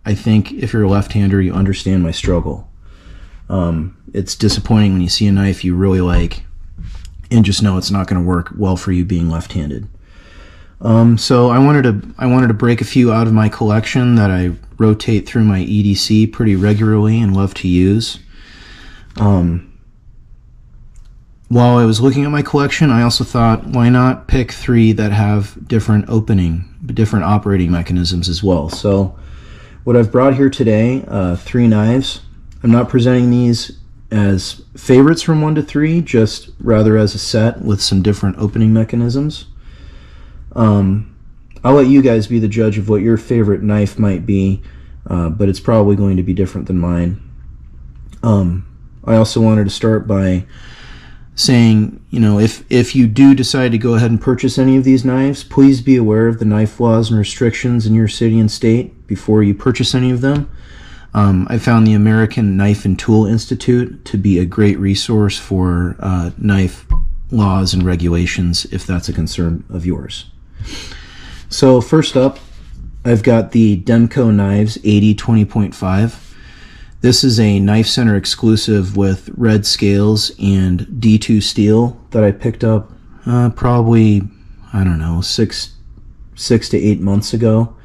I think if you're a left-hander, you understand my struggle. It's disappointing when you see a knife you really like and just know it's not going to work well for you being left-handed. So I wanted to break a few out of my collection that I rotate through my EDC pretty regularly and love to use. While I was looking at my collection, I also thought, why not pick 3 that have different operating mechanisms as well. So what I've brought here today, 3 knives. I'm not presenting these as favorites from 1 to 3, just rather as a set with some different opening mechanisms. I'll let you guys be the judge of what your favorite knife might be, but it's probably going to be different than mine. I also wanted to start by saying, you know, if you do decide to go ahead and purchase any of these knives, please be aware of the knife laws and restrictions in your city and state before you purchase any of them. I found the American Knife and Tool Institute to be a great resource for knife laws and regulations if that's a concern of yours. So first up, I've got the Demco Knives 80-20.5. This is a Knife Center exclusive with red scales and D2 steel that I picked up probably, I don't know, 6 to 8 months ago.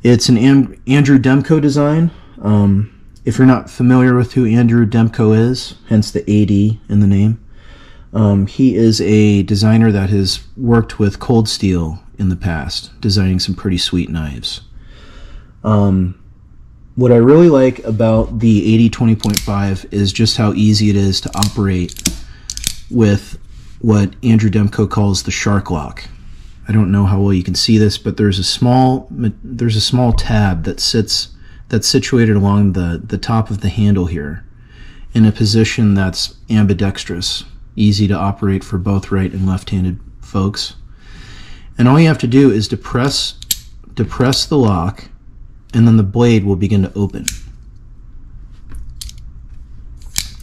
It's an Andrew Demco design. If you're not familiar with who Andrew Demco is, hence the AD in the name, he is a designer that has worked with cold steel in the past, designing some pretty sweet knives. What I really like about the 80-20.5 is just how easy it is to operate with what Andrew Demco calls the shark lock. I don't know how well you can see this, but there's a small tab that's situated along the top of the handle here in a position that's ambidextrous, easy to operate for both right and left-handed folks. And all you have to do is depress the lock, and then the blade will begin to open.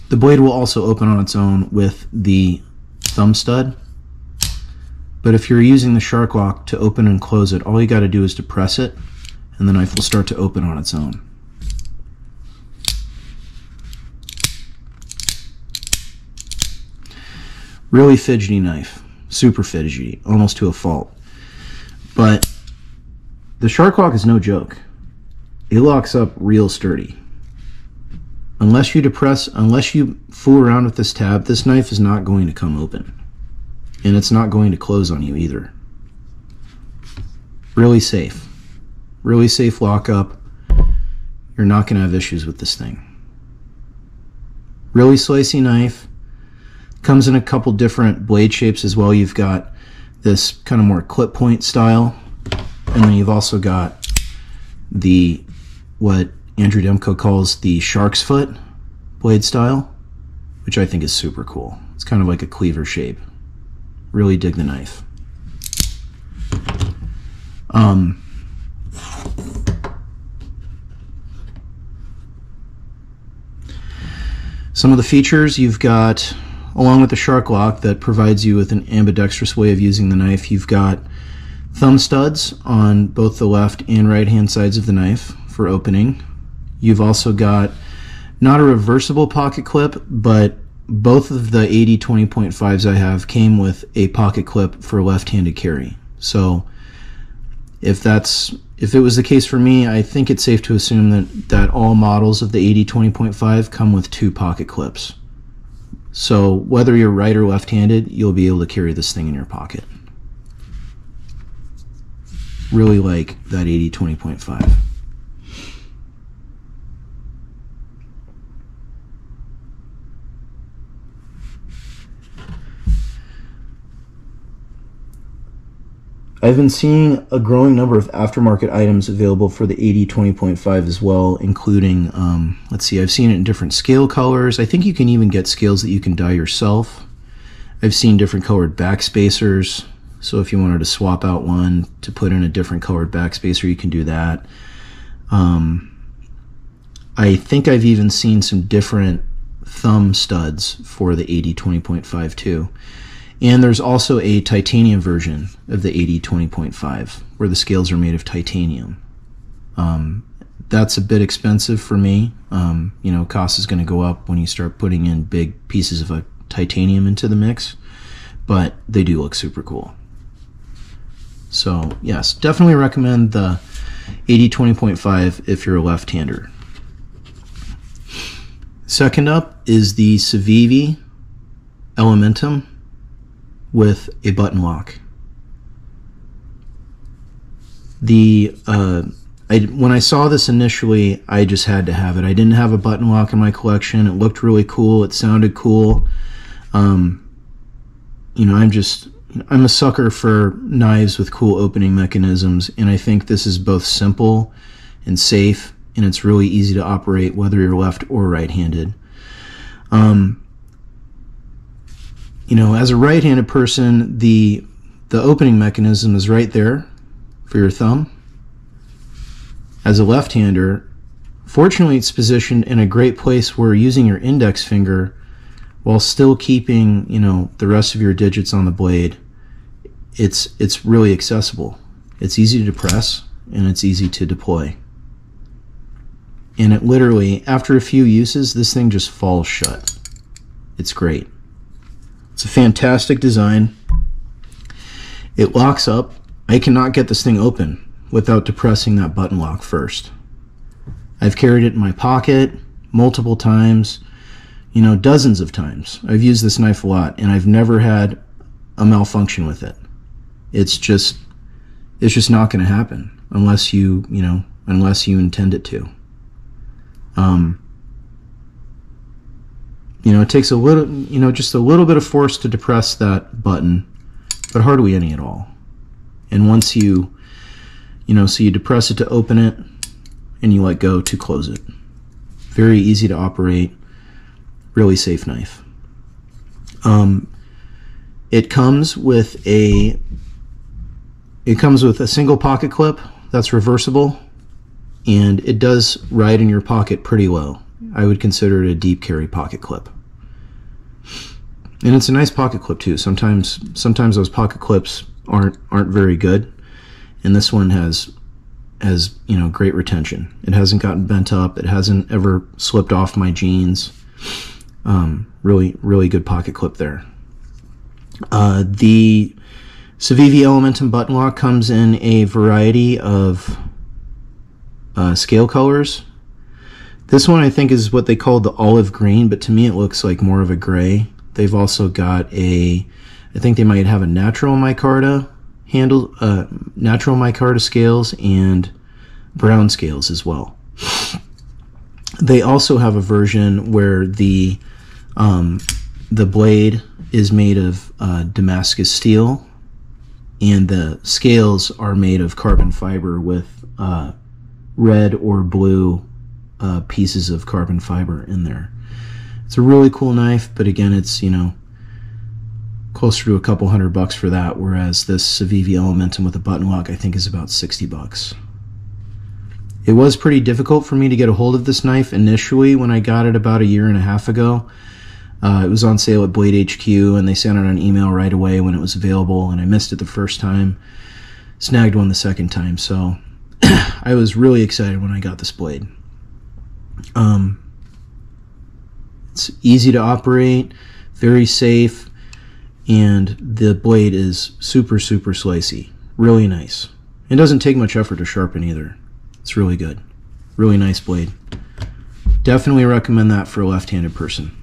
The blade will also open on its own with the thumb stud, but if you're using the shark lock to open and close it, all you got to do is depress it, and the knife will start to open on its own. Really fidgety knife, super fidgety, almost to a fault. But the shark lock is no joke. It locks up real sturdy. Unless you fool around with this tab, this knife is not going to come open. And it's not going to close on you either. Really safe. Really safe lockup. You're not going to have issues with this thing. Really slicey knife. Comes in a couple different blade shapes as well. You've got this kind of more clip point style. And then you've also got what Andrew Demco calls the shark's foot blade style, which I think is super cool. It's kind of like a cleaver shape. Really dig the knife. Some of the features you've got, along with the shark lock that provides you with an ambidextrous way of using the knife, you've got thumb studs on both the left and right hand sides of the knife for opening. You've also got not a reversible pocket clip, but both of the 80-20.5s I have came with a pocket clip for left-handed carry. So if it was the case for me, I think it's safe to assume that all models of the 80-20.5 come with 2 pocket clips. So whether you're right or left-handed, you'll be able to carry this thing in your pocket. Really like that 80-20.5. I've been seeing a growing number of aftermarket items available for the 80-20.5 as well, including, let's see, I've seen it in different scale colors. I think you can even get scales that you can dye yourself. I've seen different colored backspacers, so if you wanted to swap out one to put in a different colored backspacer, you can do that. I think I've even seen some different thumb studs for the 80-20.5 too. And there's also a titanium version of the 80-20.5 where the scales are made of titanium. That's a bit expensive for me. You know, cost is going to go up when you start putting in big pieces of titanium into the mix, but they do look super cool. So yes, definitely recommend the 80-20.5 if you're a left-hander. Second up is the Civivi Elementum with a button lock. When I saw this initially, I just had to have it. I didn't have a button lock in my collection. It looked really cool. It sounded cool. You know, I'm a sucker for knives with cool opening mechanisms, and I think this is both simple and safe, and it's really easy to operate whether you're left or right-handed. You know, as a right-handed person, the opening mechanism is right there for your thumb. As a left-hander, fortunately it's positioned in a great place where using your index finger while still keeping, you know, the rest of your digits on the blade, it's really accessible. It's easy to press and it's easy to deploy. And it literally, after a few uses, this thing just falls shut. It's great. It's a fantastic design. It locks up. I cannot get this thing open without depressing that button lock first. I've carried it in my pocket multiple times, you know, dozens of times. I've used this knife a lot, and I've never had a malfunction with it. It's just not going to happen unless you intend it to. You know, it takes a little, you know, just a little bit of force to depress that button, but hardly any at all. And once you know, so you depress it to open it, and you let go to close it. Very easy to operate, really safe knife. It comes with a single pocket clip that's reversible, and it does ride in your pocket pretty low. I would consider it a deep carry pocket clip. And it's a nice pocket clip too. Sometimes those pocket clips aren't very good, and this one has you know, great retention. It hasn't gotten bent up. It hasn't ever slipped off my jeans. Really good pocket clip there. The Civivi Elementum button lock comes in a variety of scale colors. This one I think is what they call the olive green, but to me it looks like more of a gray. They've also got I think they might have a natural micarta handle, natural micarta scales and brown scales as well. They also have a version where the blade is made of Damascus steel, and the scales are made of carbon fiber with red or blue pieces of carbon fiber in there. It's a really cool knife, but again, it's, you know, closer to a couple $100 for that, whereas this Civivi Elementum with a button lock I think is about $60. It was pretty difficult for me to get a hold of this knife initially when I got it about a year and a half ago. It was on sale at Blade HQ, and they sent out an email right away when it was available, and I missed it the first time, snagged one the second time, so I was really excited when I got this blade. It's easy to operate, very safe, and the blade is super slicey. Really nice. It doesn't take much effort to sharpen either. It's really good. Really nice blade. Definitely recommend that for a left-handed person.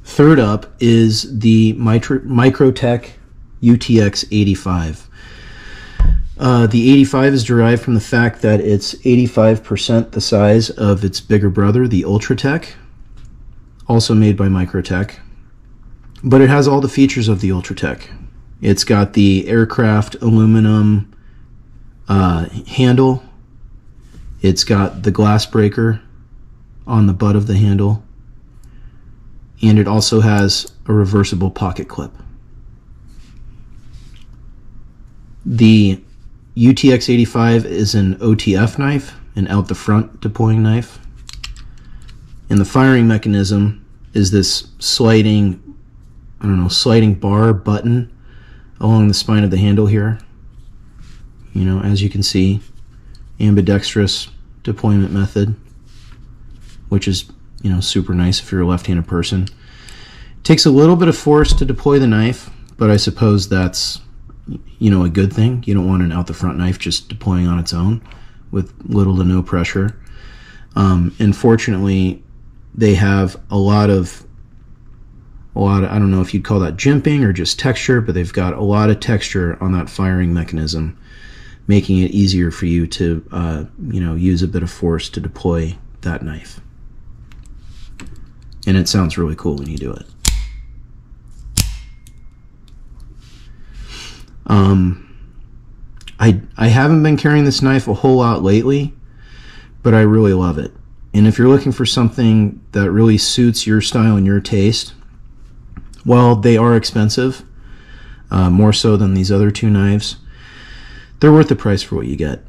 Third up is the Microtech UTX 85. The 85 is derived from the fact that it's 85% the size of its bigger brother, the Ultratech, also made by Microtech, but it has all the features of the Ultratech. It's got the aircraft aluminum handle. It's got the glass breaker on the butt of the handle, and it also has a reversible pocket clip. The UTX 85 is an OTF knife, an out the front deploying knife, and the firing mechanism is this sliding bar button along the spine of the handle here. You know, as you can see, ambidextrous deployment method, which is, you know, super nice if you're a left-handed person. It takes a little bit of force to deploy the knife, but I suppose that's, you know, a good thing. You don't want an out the front knife just deploying on its own with little to no pressure. And fortunately, they have a lot of, I don't know if you'd call that jimping or just texture, but they've got a lot of texture on that firing mechanism, making it easier for you to, you know, use a bit of force to deploy that knife. And it sounds really cool when you do it. I haven't been carrying this knife a whole lot lately, but I really love it. And if you're looking for something that really suits your style and your taste, well, they are expensive, more so than these other two knives. They're worth the price for what you get.